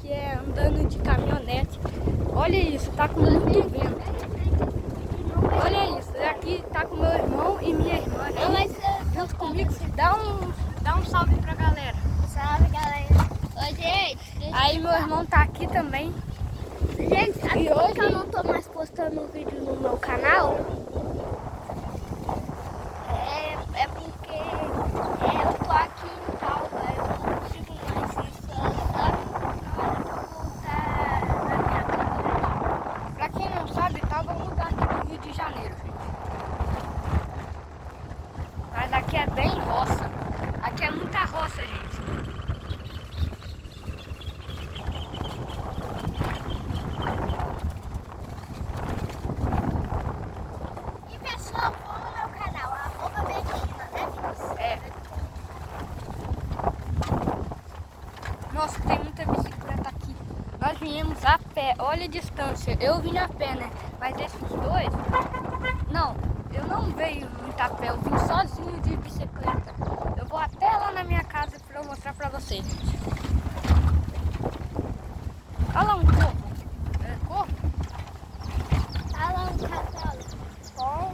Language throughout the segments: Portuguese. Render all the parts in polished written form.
aqui é andando de caminhonete. Olha isso, tá com muito vento. Olha isso, aqui tá com meu irmão e minha irmã aqui, junto comigo. Dá um salve pra galera. Salve, galera. Oi, gente. Aí meu irmão tá aqui também. Gente, sabe E por hoje que eu não tô mais postando vídeo no meu canal? É porque eu tô aqui em Palma, eu não consigo mais isso. Na hora que eu voltar na minha casa. Pra quem não sabe, Tauba é um lugar aqui do Rio de Janeiro, gente. Mas aqui é bem roça. Aqui é muita roça, gente. E pessoal, vão no meu canal, @Medina, né, Vinícius? É. Nossa, tem muita bicicleta aqui. Nós viemos a pé, olha a distância. Eu vim a pé, né? Mas esses dois... Não, eu não veio muito a pé, eu vim sozinho de bicicleta. Eu vou até lá na minha casa pra eu mostrar pra vocês, gente. Olha lá um corpo. É corpo? Olha lá um casal. Bom.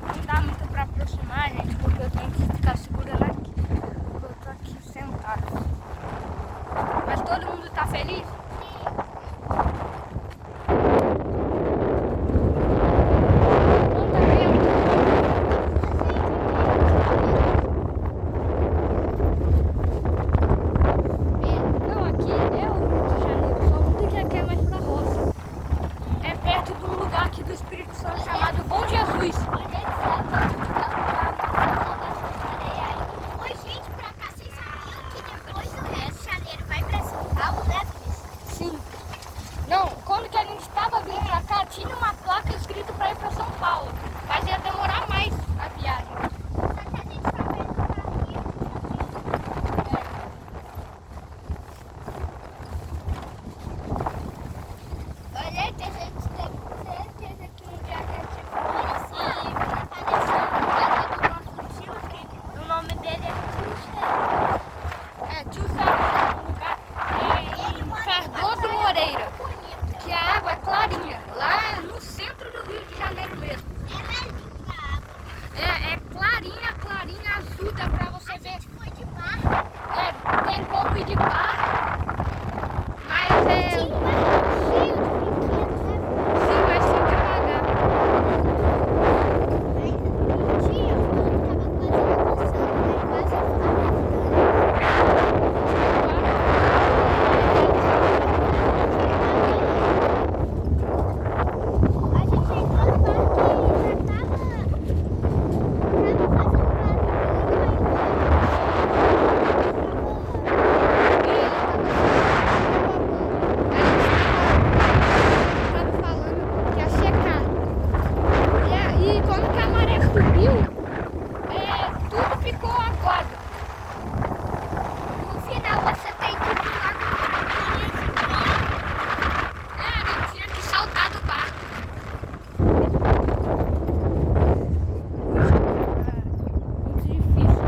Não dá muito pra aproximar, gente, porque eu tenho que ficar segurando aqui. Eu tô aqui sentado. Mas todo mundo tá feliz? Não tá vendo? Não, aqui é o Rio de Janeiro, só muda que aqui é mais pra roça. É perto de um lugar aqui do Espírito Santo chamado Bom Jesus. Oi, gente, pra cá, vocês sabiam que depois do Rio de Janeiro vai pra São Paulo, né, Vinícius? Sim. Não, quando que a gente estava vindo pra cá, tinha uma placa escrita pra ir pra São Paulo. Mas ia demorar mais a viagem. Só que a gente tá vendo pra Rio. Olha, que a gente tem certeza que um dia a gente for assim, vai aparecer na casa do nosso tio, que o nome dele é Tio Céu. É, tio Sérgio, um lugar em Cardoso Moreira, Bonito. que a água é clarinha, lá no centro do Rio de Janeiro mesmo. Ela é linda a água. É clarinha, clarinha, azul, dá pra você ver. A gente foi de barco. Tem pouco de barro, mas Tinha um barco cheio de brinquedos, né? sim, mas fica devagar. Ainda não tinha, quando tava quase avançando, né? Quase afundando. A gente entrou no barco e já tava Tava falando que ia secar. E quando que a maré subiu, tudo ficou aquático. no final você tem que pular com A gente tinha que saltar do barco. Muito difícil.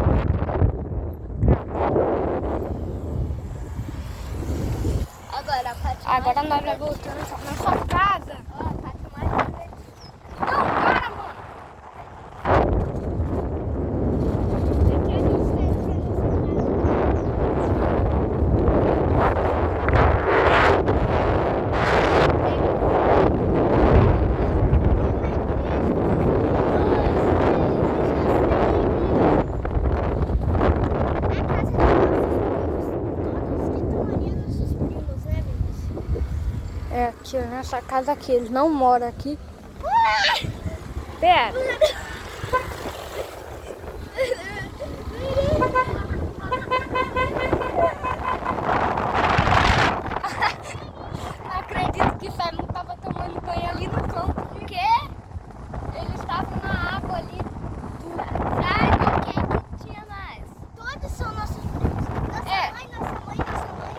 Agora nós já voltamos na sua casa. Ó, a parte mais divertida. Não, para, mano. Aqui a gente tá entrando É aqui, nessa casa aqui. Eles não moram aqui. Pera. Acredito que Simon tava tomando banho ali no campo. O quê? Eles estavam na água ali. Sabe quem que tinha mais? Todos são nossos primos. Nossa É. mãe, nossa mãe, nossa mãe.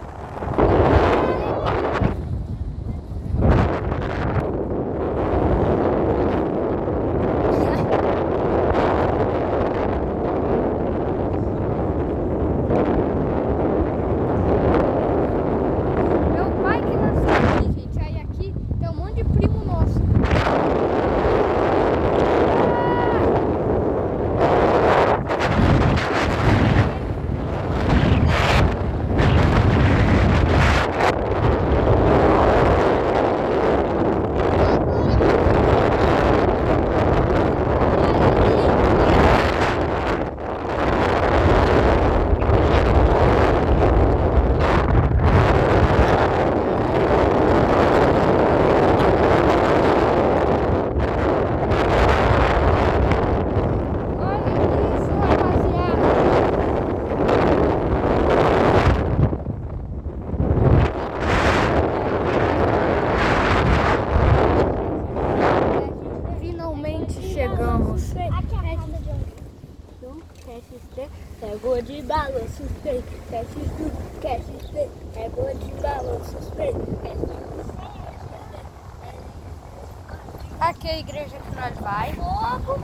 quer XP, é boa de balanço, quer XP, é boa de balanço, Aqui é a igreja que nós vai. fogo.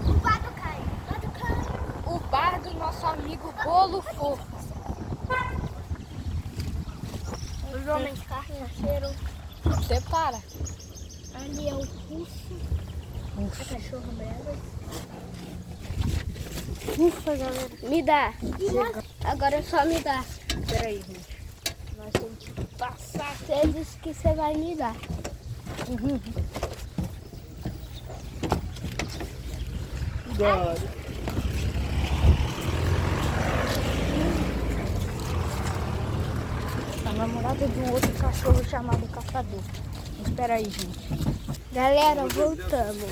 O bardo cai, O bar do nosso amigo Bolo Fofo. Os homens carne nasceram. Você para. Ali é o russo. A cachorra brava. Ufa, galera. Me dá. Agora só me dá. Peraí, gente. Nós temos que passar. Você disse que você vai me dar. A namorada de um outro cachorro chamado Caçador. Espera aí, gente. Galera, voltamos.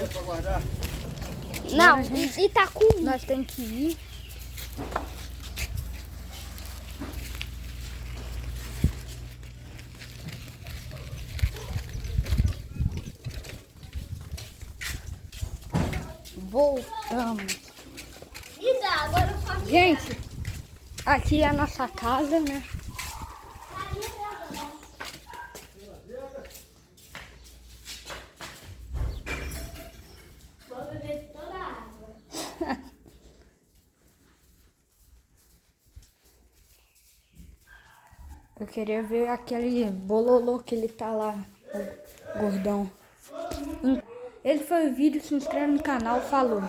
Não, e tá com... Nós temos que ir. Voltamos. Me dá, agora eu só me Gente, aqui é a nossa casa, né? Vou beber toda a água. Eu queria ver aquele bololô que ele tá lá, o gordão. Esse foi o vídeo, se inscreve no canal, falou.